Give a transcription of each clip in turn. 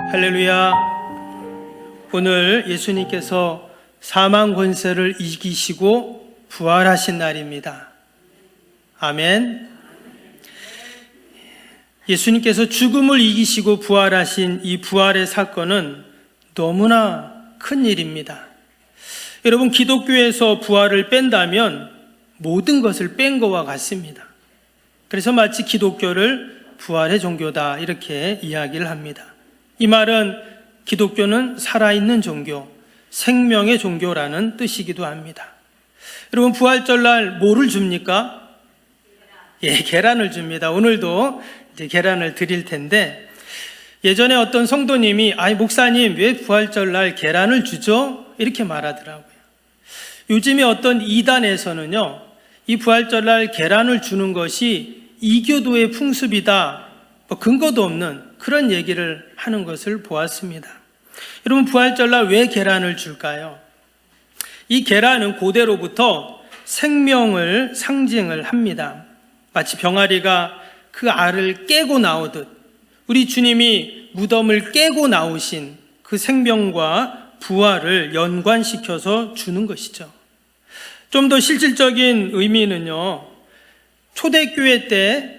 할렐루야. 오늘 예수님께서 사망 권세를 이기시고 부활하신 날입니다. 아멘. 예수님께서 죽음을 이기시고 부활하신 이 부활의 사건은 너무나 큰 일입니다. 여러분, 기독교에서 부활을 뺀다면 모든 것을 뺀 것과 같습니다. 그래서 마치 기독교를 부활의 종교다 이렇게 이야기를 합니다. 이 말은 기독교는 살아있는 종교, 생명의 종교라는 뜻이기도 합니다. 여러분, 부활절날 뭐를 줍니까? 계란을 줍니다. 오늘도 이제 계란을 드릴 텐데, 예전에 어떤 성도님이 목사님 왜 부활절날 계란을 주죠? 이렇게 말하더라고요. 요즘에 어떤 이단에서는요, 이 부활절날 계란을 주는 것이 이교도의 풍습이다, 근거도 없는 그런 얘기를 하는 것을 보았습니다. 여러분, 부활절날 왜 계란을 줄까요? 이 계란은 고대로부터 생명을 상징을 합니다. 마치 병아리가 그 알을 깨고 나오듯 우리 주님이 무덤을 깨고 나오신 그 생명과 부활을 연관시켜서 주는 것이죠. 좀 더 실질적인 의미는요, 초대교회 때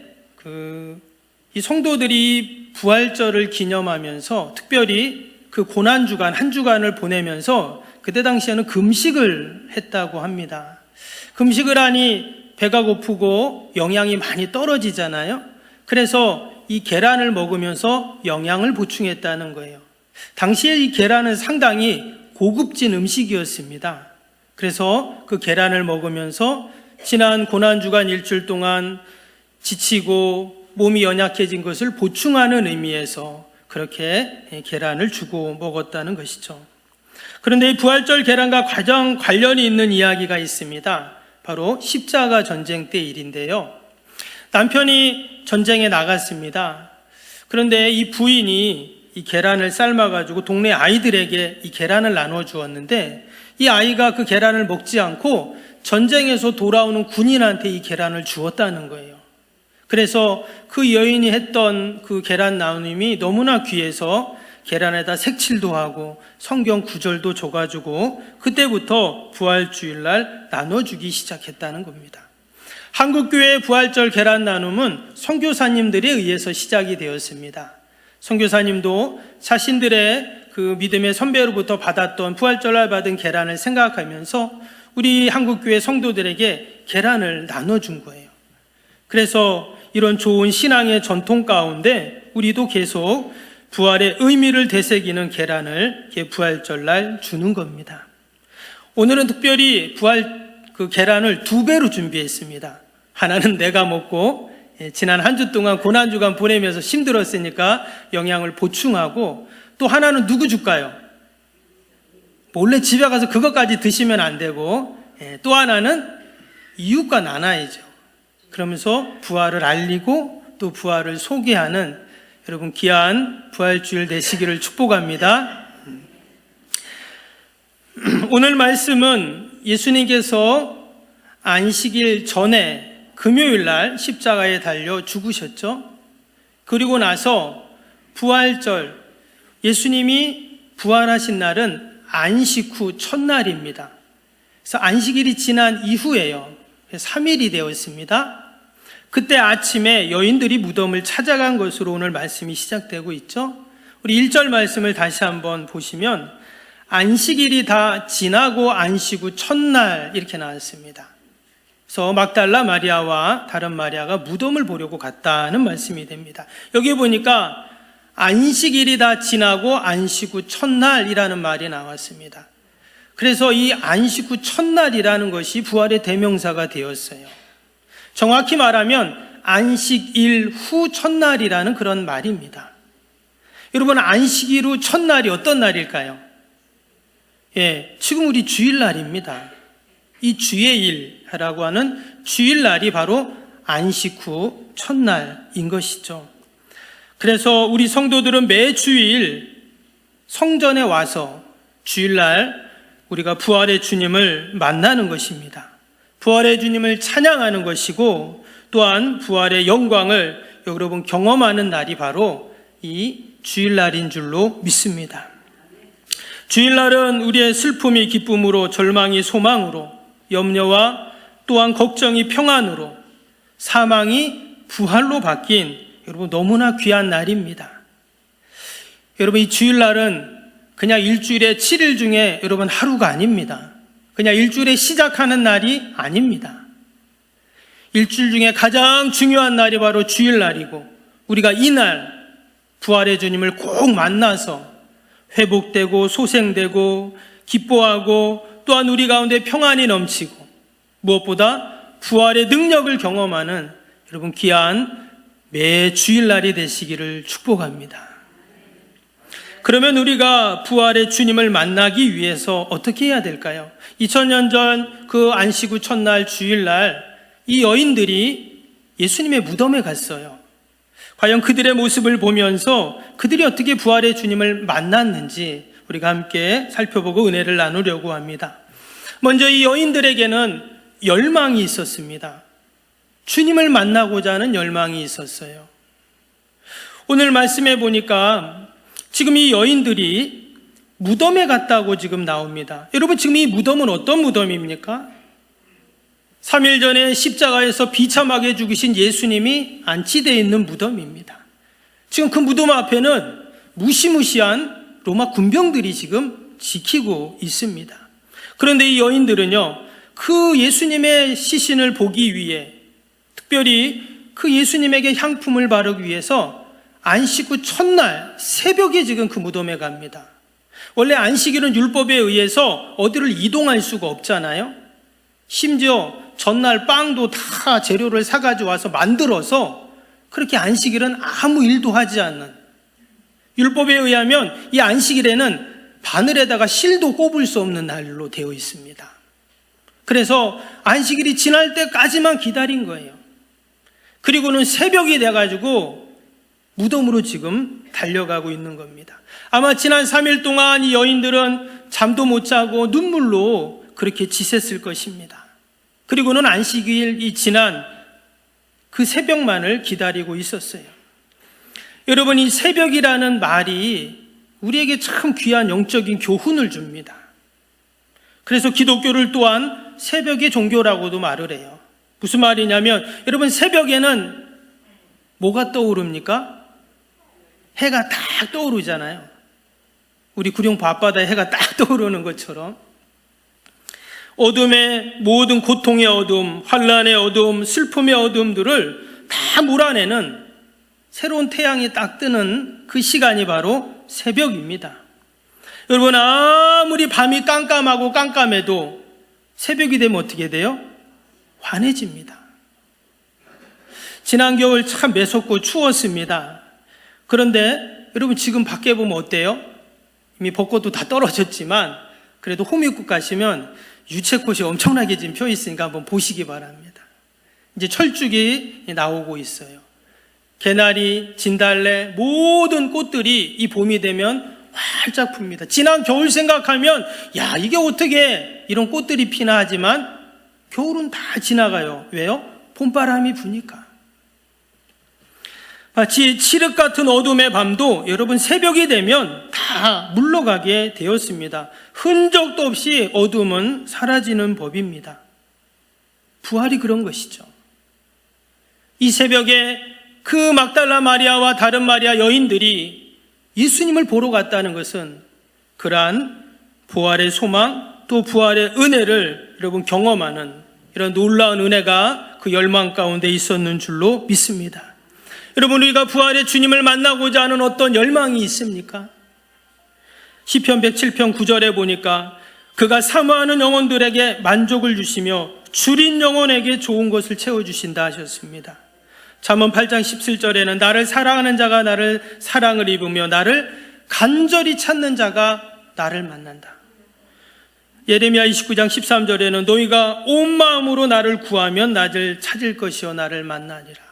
이 성도들이 부활절을 기념하면서 특별히 그 고난주간, 한 주간을 보내면서 그때 당시에는 금식을 했다고 합니다. 금식을 하니 배가 고프고 영양이 많이 떨어지잖아요. 그래서 이 계란을 먹으면서 영양을 보충했다는 거예요. 당시에 이 계란은 상당히 고급진 음식이었습니다. 그래서 그 계란을 먹으면서 지난 고난주간 일주일 동안 지치고 몸이 연약해진 것을 보충하는 의미에서 그렇게 계란을 주고 먹었다는 것이죠. 그런데 이 부활절 계란과 가장 관련이 있는 이야기가 있습니다. 바로 십자가 전쟁 때 일인데요. 남편이 전쟁에 나갔습니다. 그런데 이 부인이 이 계란을 삶아가지고 동네 아이들에게 이 계란을 나눠 주었는데, 이 아이가 그 계란을 먹지 않고 전쟁에서 돌아오는 군인한테 이 계란을 주었다는 거예요. 그래서 그 여인이 했던 그 계란 나눔이 너무나 귀해서 계란에다 색칠도 하고 성경 구절도 줘가지고 그때부터 부활주일날 나눠주기 시작했다는 겁니다. 한국교회의 부활절 계란 나눔은 선교사님들에 의해서 시작이 되었습니다. 선교사님도 자신들의 그 믿음의 선배로부터 받았던 부활절날 받은 계란을 생각하면서 우리 한국교회 성도들에게 계란을 나눠준 거예요. 그래서 이런 좋은 신앙의 전통 가운데 우리도 계속 부활의 의미를 되새기는 계란을 부활절날 주는 겁니다. 오늘은 특별히 부활 그 계란을 2배로 준비했습니다. 하나는 내가 먹고 지난 한 주 동안 고난주간 보내면서 힘들었으니까 영양을 보충하고, 또 하나는 누구 줄까요? 몰래 집에 가서 그것까지 드시면 안 되고, 또 하나는 이웃과 나눠야죠. 그러면서 부활을 알리고 또 부활을 소개하는 여러분 귀한 부활주일 되시기를 축복합니다. 오늘 말씀은 예수님께서 안식일 전에 금요일날 십자가에 달려 죽으셨죠. 그리고 나서 부활절, 예수님이 부활하신 날은 안식 후 첫날입니다. 그래서 안식일이 지난 이후에요. 3일이 되었습니다. 그때 아침에 여인들이 무덤을 찾아간 것으로 오늘 말씀이 시작되고 있죠. 우리 1절 말씀을 다시 한번 보시면 안식일이 다 지나고 안식 후 첫날 이렇게 나왔습니다. 그래서 막달라 마리아와 다른 마리아가 무덤을 보려고 갔다는 말씀이 됩니다. 여기 보니까 안식일이 다 지나고 안식 후 첫날이라는 말이 나왔습니다. 그래서 이 안식 후 첫날이라는 것이 부활의 대명사가 되었어요. 정확히 말하면 안식일 후 첫날이라는 그런 말입니다. 여러분, 안식일 후 첫날이 어떤 날일까요? 지금 우리 주일날입니다. 이 주의 일이라고 하는 주일날이 바로 안식 후 첫날인 것이죠. 그래서 우리 성도들은 매 주일 성전에 와서 주일날 우리가 부활의 주님을 만나는 것입니다. 부활의 주님을 찬양하는 것이고, 또한 부활의 영광을 여러분 경험하는 날이 바로 이 주일날인 줄로 믿습니다. 주일날은 우리의 슬픔이 기쁨으로, 절망이 소망으로, 염려와 또한 걱정이 평안으로, 사망이 부활로 바뀐 여러분 너무나 귀한 날입니다. 여러분, 이 주일날은 그냥 일주일에 7일 중에 여러분 하루가 아닙니다. 그냥 일주일에 시작하는 날이 아닙니다. 일주일 중에 가장 중요한 날이 바로 주일날이고, 우리가 이날 부활의 주님을 꼭 만나서 회복되고 소생되고 기뻐하고, 또한 우리 가운데 평안이 넘치고, 무엇보다 부활의 능력을 경험하는 여러분 귀한 매 주일날이 되시기를 축복합니다. 그러면 우리가 부활의 주님을 만나기 위해서 어떻게 해야 될까요? 2000년 전 그 안식 후 첫날 주일날 이 여인들이 예수님의 무덤에 갔어요. 과연 그들의 모습을 보면서 그들이 어떻게 부활의 주님을 만났는지 우리가 함께 살펴보고 은혜를 나누려고 합니다. 먼저 이 여인들에게는 열망이 있었습니다. 주님을 만나고자 하는 열망이 있었어요. 오늘 말씀해 보니까 지금 이 여인들이 무덤에 갔다고 지금 나옵니다. 여러분, 지금 이 무덤은 어떤 무덤입니까? 3일 전에 십자가에서 비참하게 죽으신 예수님이 안치되어 있는 무덤입니다. 지금 그 무덤 앞에는 무시무시한 로마 군병들이 지금 지키고 있습니다. 그런데 이 여인들은요, 그 예수님의 시신을 보기 위해, 특별히 그 예수님에게 향품을 바르기 위해서 안식 후 첫날 새벽에 지금 그 무덤에 갑니다. 원래 안식일은 율법에 의해서 어디를 이동할 수가 없잖아요. 심지어 전날 빵도 다 재료를 사가지고 와서 만들어서 그렇게 안식일은 아무 일도 하지 않는, 율법에 의하면 이 안식일에는 바늘에다가 실도 꼽을 수 없는 날로 되어 있습니다. 그래서 안식일이 지날 때까지만 기다린 거예요. 그리고는 새벽이 돼가지고 무덤으로 지금 달려가고 있는 겁니다. 아마 지난 3일 동안 이 여인들은 잠도 못 자고 눈물로 그렇게 지샜을 것입니다. 그리고는 안식일이 지난 그 새벽만을 기다리고 있었어요. 여러분, 이 새벽이라는 말이 우리에게 참 귀한 영적인 교훈을 줍니다. 그래서 기독교를 또한 새벽의 종교라고도 말을 해요. 무슨 말이냐면, 여러분, 새벽에는 뭐가 떠오릅니까? 해가 딱 떠오르잖아요. 우리 구룡포 앞바다에 해가 딱 떠오르는 것처럼 어둠의 모든 고통의 어둠, 환난의 어둠, 슬픔의 어둠들을 다 몰아내는 새로운 태양이 딱 뜨는 그 시간이 바로 새벽입니다. 여러분, 아무리 밤이 깜깜하고 깜깜해도 새벽이 되면 어떻게 돼요? 환해집니다. 지난 겨울 참 매섭고 추웠습니다. 그런데 여러분, 지금 밖에 보면 어때요? 이미 벚꽃도 다 떨어졌지만 그래도 호미곶 가시면 유채꽃이 엄청나게 지금 펴 있으니까 한번 보시기 바랍니다. 이제 철쭉이 나오고 있어요. 개나리, 진달래, 모든 꽃들이 이 봄이 되면 활짝 풉니다. 지난 겨울 생각하면 야, 이게 어떻게 이런 꽃들이 피나 하지만 겨울은 다 지나가요. 왜요? 봄바람이 부니까. 마치 칠흑 같은 어둠의 밤도 여러분 새벽이 되면 다 물러가게 되었습니다. 흔적도 없이 어둠은 사라지는 법입니다. 부활이 그런 것이죠. 이 새벽에 그 막달라 마리아와 다른 마리아 여인들이 예수님을 보러 갔다는 것은 그러한 부활의 소망, 또 부활의 은혜를 여러분 경험하는 이런 놀라운 은혜가 그 열망 가운데 있었는 줄로 믿습니다. 여러분, 우리가 부활의 주님을 만나고자 하는 어떤 열망이 있습니까? 시편 107편 9절에 보니까 그가 사모하는 영혼들에게 만족을 주시며 줄인 영혼에게 좋은 것을 채워주신다 하셨습니다. 잠언 8장 17절에는 나를 사랑하는 자가 나를 사랑을 입으며 나를 간절히 찾는 자가 나를 만난다. 예레미야 29장 13절에는 너희가 온 마음으로 나를 구하면 나를 찾을 것이요 나를 만나리라.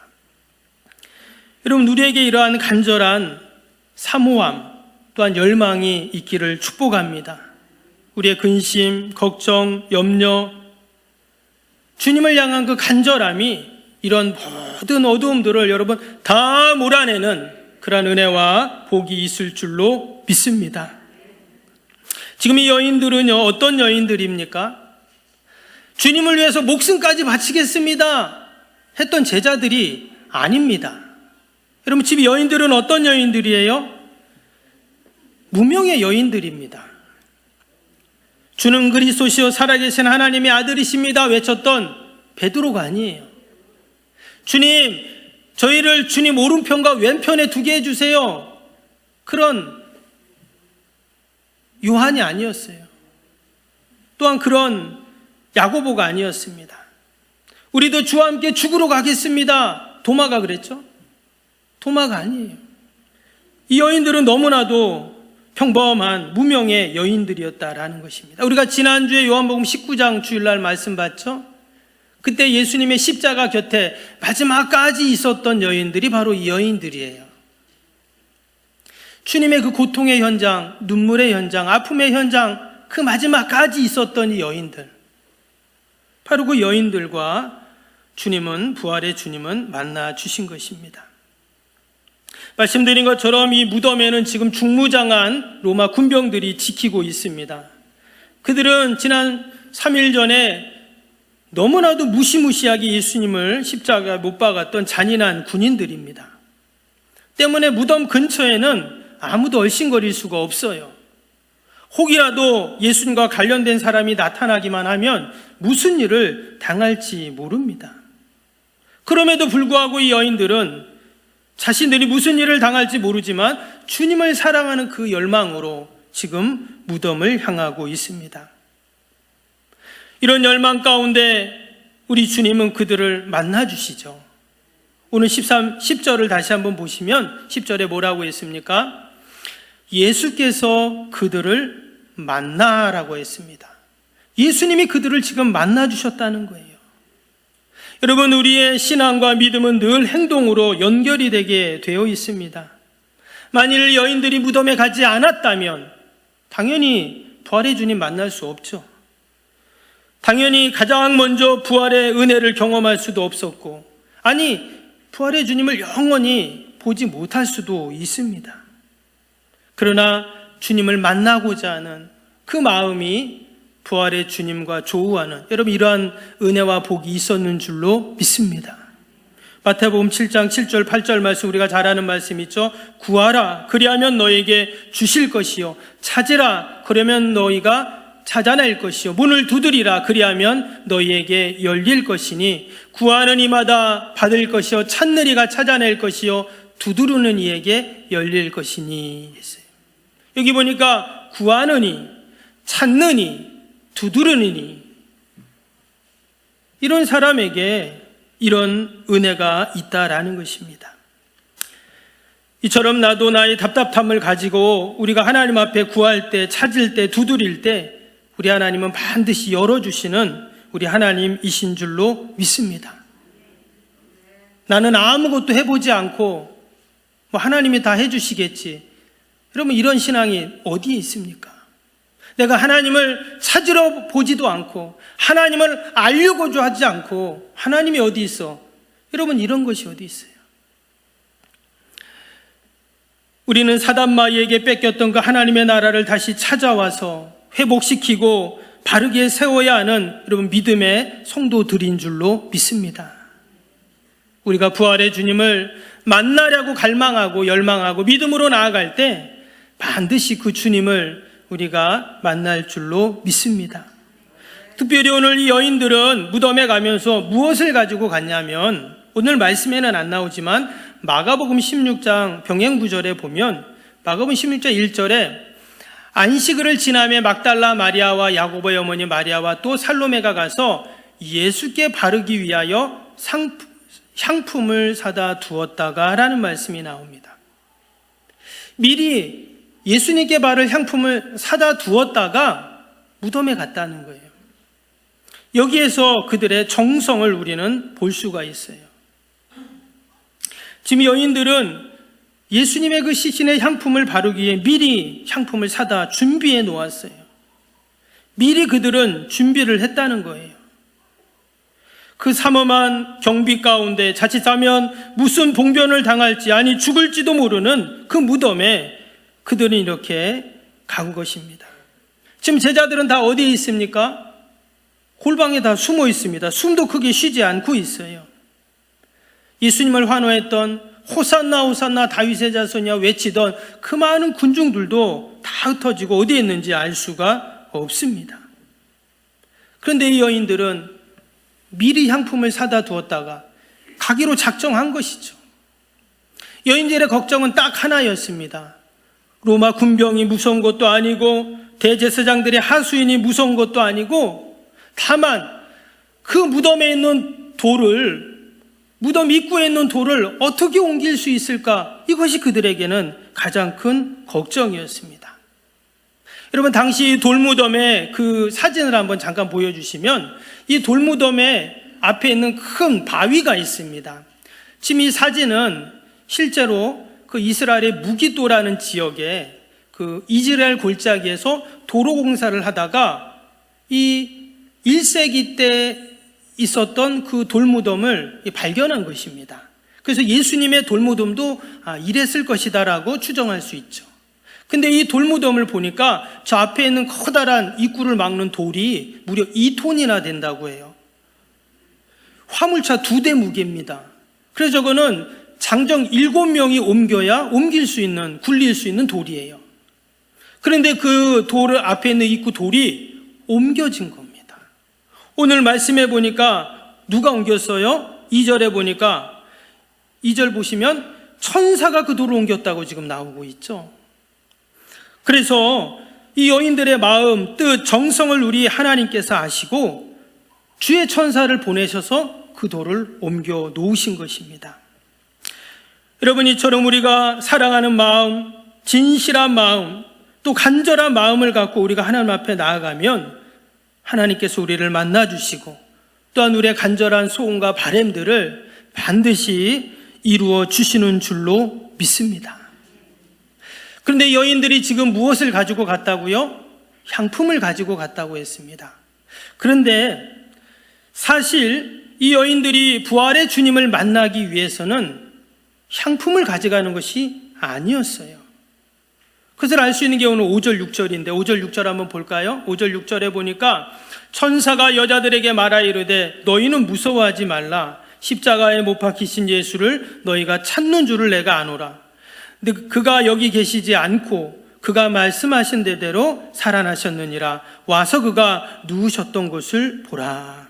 여러분, 우리에게 이러한 간절한 사모함 또한 열망이 있기를 축복합니다. 우리의 근심, 걱정, 염려, 주님을 향한 그 간절함이 이런 모든 어두움들을 여러분 다 몰아내는 그러한 은혜와 복이 있을 줄로 믿습니다. 지금 이 여인들은요, 어떤 여인들입니까? 주님을 위해서 목숨까지 바치겠습니다 했던 제자들이 아닙니다. 여러분, 지금 여인들은 어떤 여인들이에요? 무명의 여인들입니다. 주는 그리스도시요 살아계신 하나님의 아들이십니다 외쳤던 베드로가 아니에요. 주님, 저희를 주님 오른편과 왼편에 두게 해주세요. 그런 요한이 아니었어요. 또한 그런 야고보가 아니었습니다. 우리도 주와 함께 죽으러 가겠습니다. 도마가 그랬죠? 도마가 아니에요. 이 여인들은 너무나도 평범한 무명의 여인들이었다라는 것입니다. 우리가 지난주에 요한복음 19장 주일날 말씀 봤죠? 그때 예수님의 십자가 곁에 마지막까지 있었던 여인들이 바로 이 여인들이에요. 주님의 그 고통의 현장, 눈물의 현장, 아픔의 현장, 그 마지막까지 있었던 이 여인들, 바로 그 여인들과 주님은, 부활의 주님은 만나 주신 것입니다. 말씀드린 것처럼 이 무덤에는 지금 중무장한 로마 군병들이 지키고 있습니다. 그들은 지난 3일 전에 너무나도 무시무시하게 예수님을 십자가에 못 박았던 잔인한 군인들입니다. 때문에 무덤 근처에는 아무도 얼씬거릴 수가 없어요. 혹이라도 예수님과 관련된 사람이 나타나기만 하면 무슨 일을 당할지 모릅니다. 그럼에도 불구하고 이 여인들은 자신들이 무슨 일을 당할지 모르지만 주님을 사랑하는 그 열망으로 지금 무덤을 향하고 있습니다. 이런 열망 가운데 우리 주님은 그들을 만나주시죠. 오늘 10절을 다시 한번 보시면 10절에 뭐라고 했습니까? 예수께서 그들을 만나라고 했습니다. 예수님이 그들을 지금 만나주셨다는 거예요. 여러분, 우리의 신앙과 믿음은 늘 행동으로 연결이 되게 되어 있습니다. 만일 여인들이 무덤에 가지 않았다면 당연히 부활의 주님 만날 수 없죠. 당연히 가장 먼저 부활의 은혜를 경험할 수도 없었고, 아니 부활의 주님을 영원히 보지 못할 수도 있습니다. 그러나 주님을 만나고자 하는 그 마음이 부활의 주님과 조우하는, 여러분, 이러한 은혜와 복이 있었는 줄로 믿습니다. 마태복음 7장 7절 8절 말씀, 우리가 잘 아는 말씀 있죠. 구하라 그리하면 너에게 주실 것이요, 찾으라 그러면 너희가 찾아낼 것이요, 문을 두드리라 그리하면 너희에게 열릴 것이니 구하는 이마다 받을 것이요, 찾는 이가 찾아낼 것이요, 두드리는 이에게 열릴 것이니 했어요. 여기 보니까 구하느니, 찾느니, 두드리느니, 이런 사람에게 이런 은혜가 있다라는 것입니다. 이처럼 나도 나의 답답함을 가지고 우리가 하나님 앞에 구할 때, 찾을 때, 두드릴 때 우리 하나님은 반드시 열어주시는 우리 하나님이신 줄로 믿습니다. 나는 아무것도 해보지 않고 뭐 하나님이 다 해주시겠지. 여러분, 이런 신앙이 어디에 있습니까? 내가 하나님을 찾으러 보지도 않고 하나님을 알려고도 하지 않고 하나님이 어디 있어? 여러분, 이런 것이 어디 있어요? 우리는 사단마귀에게 뺏겼던 그 하나님의 나라를 다시 찾아와서 회복시키고 바르게 세워야 하는, 여러분, 믿음의 성도들인 줄로 믿습니다. 우리가 부활의 주님을 만나려고 갈망하고 열망하고 믿음으로 나아갈 때 반드시 그 주님을 우리가 만날 줄로 믿습니다. 특별히 오늘 이 여인들은 무덤에 가면서 무엇을 가지고 갔냐면, 오늘 말씀에는 안 나오지만 마가복음 16장 병행구절에 보면, 마가복음 16장 1절에 안식일을 지나며 막달라 마리아와 야고보의 어머니 마리아와 또 살로메가 가서 예수께 바르기 위하여 향품을 사다 두었다가 라는 말씀이 나옵니다. 미리 예수님께 바를 향품을 사다 두었다가 무덤에 갔다는 거예요. 여기에서 그들의 정성을 우리는 볼 수가 있어요. 지금 여인들은 예수님의 그 시신의 향품을 바르기 위해 미리 향품을 사다 준비해 놓았어요. 미리 그들은 준비를 했다는 거예요. 그 삼엄한 경비 가운데 자칫하면 무슨 봉변을 당할지, 아니 죽을지도 모르는 그 무덤에 그들은 이렇게 간 것입니다. 지금 제자들은 다 어디에 있습니까? 골방에 다 숨어 있습니다. 숨도 크게 쉬지 않고 있어요. 예수님을 환호했던 호산나 호산나 다윗의 자손이야 외치던 그 많은 군중들도 다 흩어지고 어디에 있는지 알 수가 없습니다. 그런데 이 여인들은 미리 향품을 사다 두었다가 가기로 작정한 것이죠. 여인들의 걱정은 딱 하나였습니다. 로마 군병이 무서운 것도 아니고 대제사장들의 하수인이 무서운 것도 아니고 다만 그 무덤에 있는 돌을, 무덤 입구에 있는 돌을 어떻게 옮길 수 있을까? 이것이 그들에게는 가장 큰 걱정이었습니다. 여러분, 당시 돌무덤의 그 사진을 한번 잠깐 보여주시면 이 돌무덤의 앞에 있는 큰 바위가 있습니다. 지금 이 사진은 실제로 그 이스라엘의 무기도라는 지역에 그 이스라엘 골짜기에서 도로 공사를 하다가 이 1세기 때 있었던 그 돌무덤을 발견한 것입니다. 그래서 예수님의 돌무덤도 이랬을 것이다라고 추정할 수 있죠. 근데 이 돌무덤을 보니까 저 앞에 있는 커다란 입구를 막는 돌이 무려 2톤이나 된다고 해요. 화물차 2대 무게입니다. 그래서 저거는 장정 7명이 옮겨야 옮길 수 있는, 굴릴 수 있는 돌이에요. 그런데 그 돌 앞에 있는 입구 돌이 옮겨진 겁니다. 오늘 말씀해 보니까 누가 옮겼어요? 2절에 보니까 2절 보시면 천사가 그 돌을 옮겼다고 지금 나오고 있죠. 그래서 이 여인들의 마음, 뜻, 정성을 우리 하나님께서 아시고 주의 천사를 보내셔서 그 돌을 옮겨 놓으신 것입니다. 여러분, 이처럼 우리가 사랑하는 마음, 진실한 마음, 또 간절한 마음을 갖고 우리가 하나님 앞에 나아가면 하나님께서 우리를 만나주시고 또한 우리의 간절한 소원과 바람들을 반드시 이루어 주시는 줄로 믿습니다. 그런데 여인들이 지금 무엇을 가지고 갔다고요? 향품을 가지고 갔다고 했습니다. 그런데 사실 이 여인들이 부활의 주님을 만나기 위해서는 향품을 가져가는 것이 아니었어요. 그것을 알 수 있는 게 오늘 5절 6절인데 5절 6절 한번 볼까요? 5절 6절에 보니까 천사가 여자들에게 말하 이르되 너희는 무서워하지 말라. 십자가에 못 박히신 예수를 너희가 찾는 줄을 내가 아노라. 근데 그가 여기 계시지 않고 그가 말씀하신 대대로 살아나셨느니라. 와서 그가 누우셨던 곳을 보라.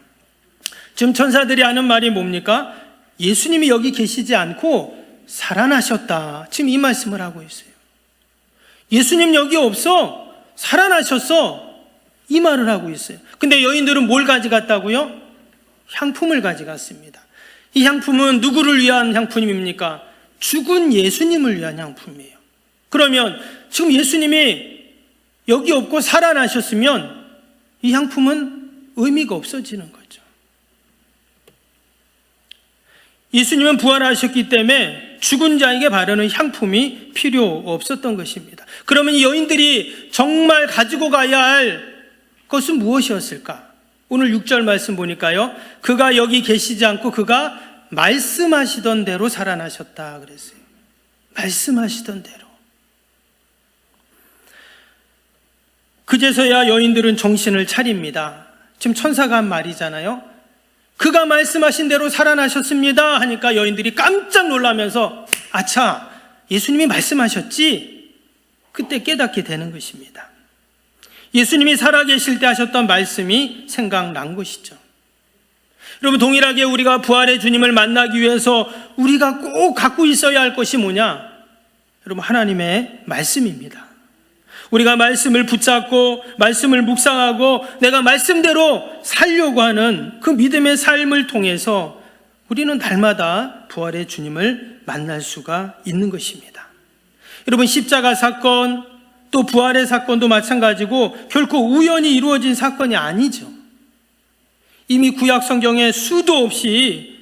지금 천사들이 하는 말이 뭡니까? 예수님이 여기 계시지 않고 살아나셨다. 지금 이 말씀을 하고 있어요. 예수님 여기 없어. 살아나셨어. 이 말을 하고 있어요. 근데 여인들은 뭘 가져갔다고요? 향품을 가져갔습니다. 이 향품은 누구를 위한 향품입니까? 죽은 예수님을 위한 향품이에요. 그러면 지금 예수님이 여기 없고 살아나셨으면 이 향품은 의미가 없어지는 거죠. 예수님은 부활하셨기 때문에 죽은 자에게 바르는 향품이 필요 없었던 것입니다. 그러면 이 여인들이 정말 가지고 가야 할 것은 무엇이었을까? 오늘 6절 말씀 보니까요. 그가 여기 계시지 않고 그가 말씀하시던 대로 살아나셨다 그랬어요. 말씀하시던 대로. 그제서야 여인들은 정신을 차립니다. 지금 천사가 한 말이잖아요. 그가 말씀하신 대로 살아나셨습니다 하니까 여인들이 깜짝 놀라면서 아차, 예수님이 말씀하셨지? 그때 깨닫게 되는 것입니다. 예수님이 살아계실 때 하셨던 말씀이 생각난 것이죠. 여러분, 동일하게 우리가 부활의 주님을 만나기 위해서 우리가 꼭 갖고 있어야 할 것이 뭐냐? 여러분, 하나님의 말씀입니다. 우리가 말씀을 붙잡고 말씀을 묵상하고 내가 말씀대로 살려고 하는 그 믿음의 삶을 통해서 우리는 날마다 부활의 주님을 만날 수가 있는 것입니다. 여러분, 십자가 사건 또 부활의 사건도 마찬가지고 결코 우연히 이루어진 사건이 아니죠. 이미 구약 성경에 수도 없이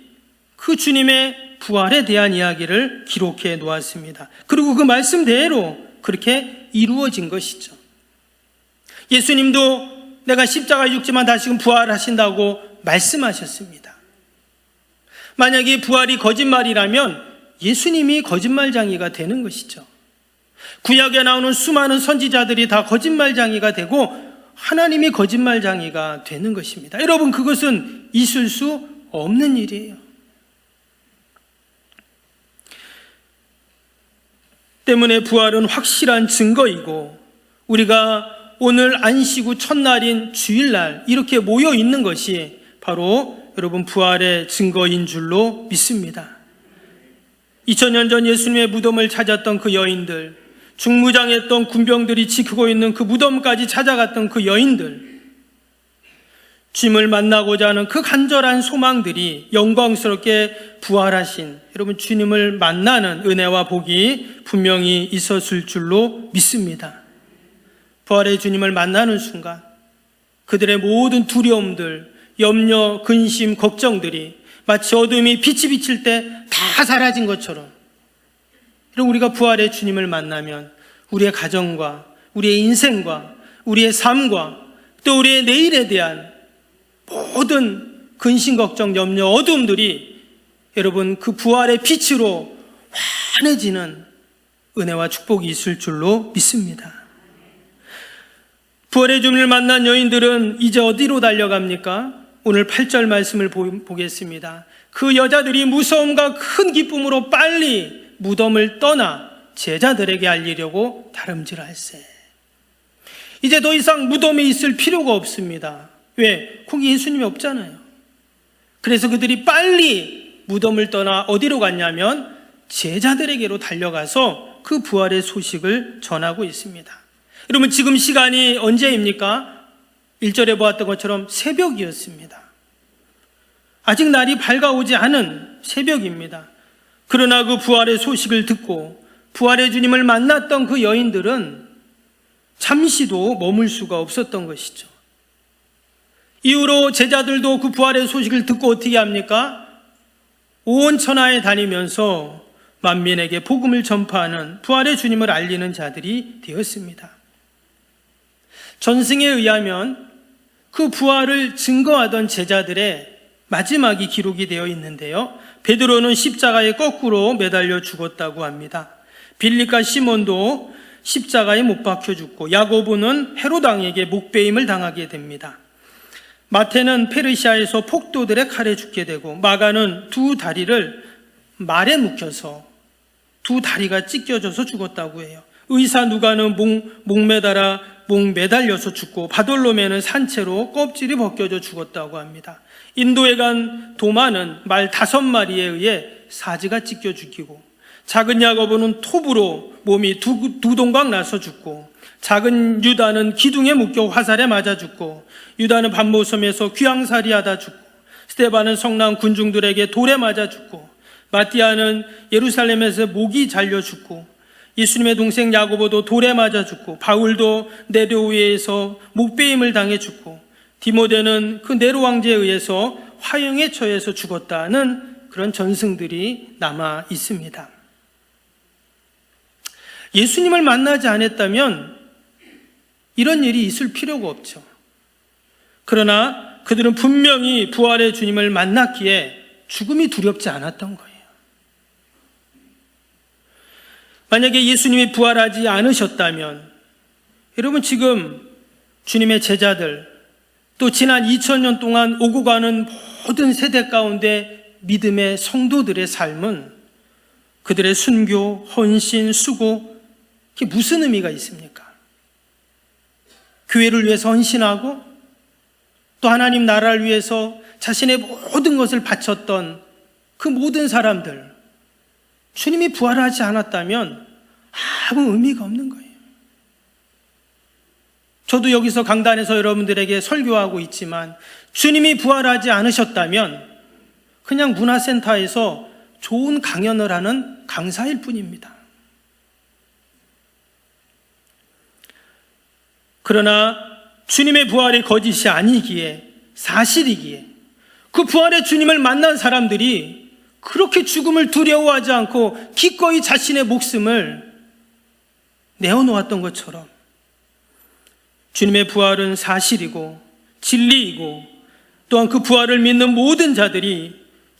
그 주님의 부활에 대한 이야기를 기록해 놓았습니다. 그리고 그 말씀대로 그렇게 이루어진 것이죠. 예수님도 내가 십자가에 죽지만 다시금 부활하신다고 말씀하셨습니다. 만약에 부활이 거짓말이라면 예수님이 거짓말장이가 되는 것이죠. 구약에 나오는 수많은 선지자들이 다 거짓말장이가 되고 하나님이 거짓말장이가 되는 것입니다. 여러분, 그것은 있을 수 없는 일이에요. 때문에 부활은 확실한 증거이고, 우리가 오늘 안식 후 첫날인 주일날 이렇게 모여 있는 것이 바로 여러분 부활의 증거인 줄로 믿습니다. 2000년 전 예수님의 무덤을 찾았던 그 여인들, 중무장했던 군병들이 지키고 있는 그 무덤까지 찾아갔던 그 여인들, 주님을 만나고자 하는 그 간절한 소망들이 영광스럽게 부활하신 여러분 주님을 만나는 은혜와 복이 분명히 있었을 줄로 믿습니다. 부활의 주님을 만나는 순간 그들의 모든 두려움들, 염려, 근심, 걱정들이 마치 어둠이 빛이 비칠 때 다 사라진 것처럼, 여러분, 우리가 부활의 주님을 만나면 우리의 가정과 우리의 인생과 우리의 삶과 또 우리의 내일에 대한 모든 근심, 걱정, 염려, 어둠들이 여러분 그 부활의 빛으로 환해지는 은혜와 축복이 있을 줄로 믿습니다. 부활의 주님을 만난 여인들은 이제 어디로 달려갑니까? 오늘 8절 말씀을 보겠습니다. 그 여자들이 무서움과 큰 기쁨으로 빨리 무덤을 떠나 제자들에게 알리려고 다름질할세. 이제 더 이상 무덤에 있을 필요가 없습니다. 왜? 거기 예수님이 없잖아요. 그래서 그들이 빨리 무덤을 떠나 어디로 갔냐면 제자들에게로 달려가서 그 부활의 소식을 전하고 있습니다. 여러분, 지금 시간이 언제입니까? 1절에 보았던 것처럼 새벽이었습니다. 아직 날이 밝아오지 않은 새벽입니다. 그러나 그 부활의 소식을 듣고 부활의 주님을 만났던 그 여인들은 잠시도 머물 수가 없었던 것이죠. 이후로 제자들도 그 부활의 소식을 듣고 어떻게 합니까? 온 천하에 다니면서 만민에게 복음을 전파하는 부활의 주님을 알리는 자들이 되었습니다. 전승에 의하면 그 부활을 증거하던 제자들의 마지막이 기록이 되어 있는데요, 베드로는 십자가에 거꾸로 매달려 죽었다고 합니다. 빌립과 시몬도 십자가에 못 박혀 죽고, 야고보는 헤롯 왕에게 목베임을 당하게 됩니다. 마태는 페르시아에서 폭도들의 칼에 죽게 되고, 마가는 두 다리를 말에 묶여서 두 다리가 찢겨져서 죽었다고 해요. 의사 누가는 목 매달려서 죽고, 바돌로메는 산채로 껍질이 벗겨져 죽었다고 합니다. 인도에 간 도마는 말 5마리에 의해 사지가 찢겨 죽이고, 작은 야고보는 톱으로 몸이 두 동강 나서 죽고, 작은 유다는 기둥에 묶여 화살에 맞아 죽고, 유다는 밤모섬에서 귀양살이 하다 죽고, 스데반은 성난 군중들에게 돌에 맞아 죽고, 마띠아는 예루살렘에서 목이 잘려 죽고, 예수님의 동생 야고보도 돌에 맞아 죽고, 바울도 네로 위에서 목베임을 당해 죽고, 디모데는 그 네로 왕제에 의해서 화형에 처해서 죽었다는 그런 전승들이 남아 있습니다. 예수님을 만나지 않았다면 이런 일이 있을 필요가 없죠. 그러나 그들은 분명히 부활의 주님을 만났기에 죽음이 두렵지 않았던 거예요. 만약에 예수님이 부활하지 않으셨다면 여러분, 지금 주님의 제자들, 또 지난 2000년 동안 오고 가는 모든 세대 가운데 믿음의 성도들의 삶은, 그들의 순교, 헌신, 수고, 그게 무슨 의미가 있습니까? 교회를 위해서 헌신하고 또 하나님 나라를 위해서 자신의 모든 것을 바쳤던 그 모든 사람들, 주님이 부활하지 않았다면 아무 의미가 없는 거예요. 저도 여기서 강단에서 여러분들에게 설교하고 있지만, 주님이 부활하지 않으셨다면 그냥 문화센터에서 좋은 강연을 하는 강사일 뿐입니다. 그러나 주님의 부활이 거짓이 아니기에, 사실이기에, 그 부활의 주님을 만난 사람들이 그렇게 죽음을 두려워하지 않고 기꺼이 자신의 목숨을 내어놓았던 것처럼, 주님의 부활은 사실이고 진리이고, 또한 그 부활을 믿는 모든 자들이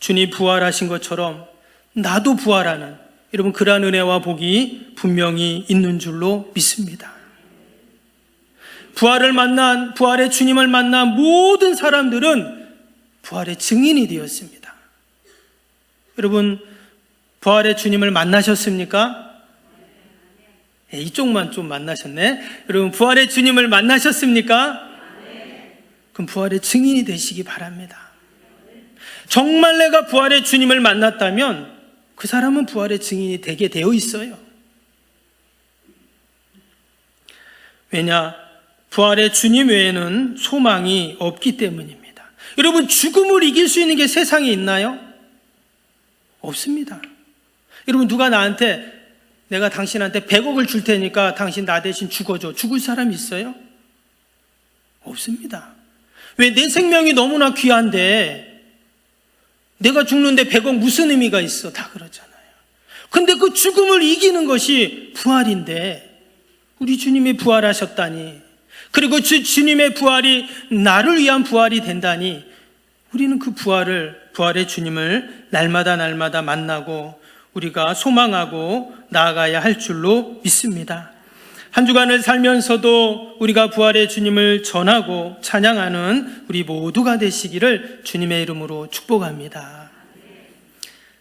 주님 부활하신 것처럼 나도 부활하는 여러분 그러한 은혜와 복이 분명히 있는 줄로 믿습니다. 부활의 주님을 만난 모든 사람들은 부활의 증인이 되었습니다. 여러분 부활의 주님을 만나셨습니까? 이쪽만 좀 만나셨네. 여러분 부활의 주님을 만나셨습니까? 그럼 부활의 증인이 되시기 바랍니다. 정말 내가 부활의 주님을 만났다면 그 사람은 부활의 증인이 되게 되어 있어요. 왜냐? 부활의 주님 외에는 소망이 없기 때문입니다. 여러분 죽음을 이길 수 있는 게 세상에 있나요? 없습니다. 여러분 누가 나한테 내가 당신한테 100억을 줄 테니까 당신 나 대신 죽어줘. 죽을 사람 있어요? 없습니다. 왜? 내 생명이 너무나 귀한데 내가 죽는데 100억 무슨 의미가 있어? 다 그러잖아요. 근데 그 죽음을 이기는 것이 부활인데 우리 주님이 부활하셨다니, 그리고 주님의 부활이 나를 위한 부활이 된다니 우리는 그 부활의 주님을 날마다 만나고 우리가 소망하고 나아가야 할 줄로 믿습니다. 한 주간을 살면서도 우리가 부활의 주님을 전하고 찬양하는 우리 모두가 되시기를 주님의 이름으로 축복합니다.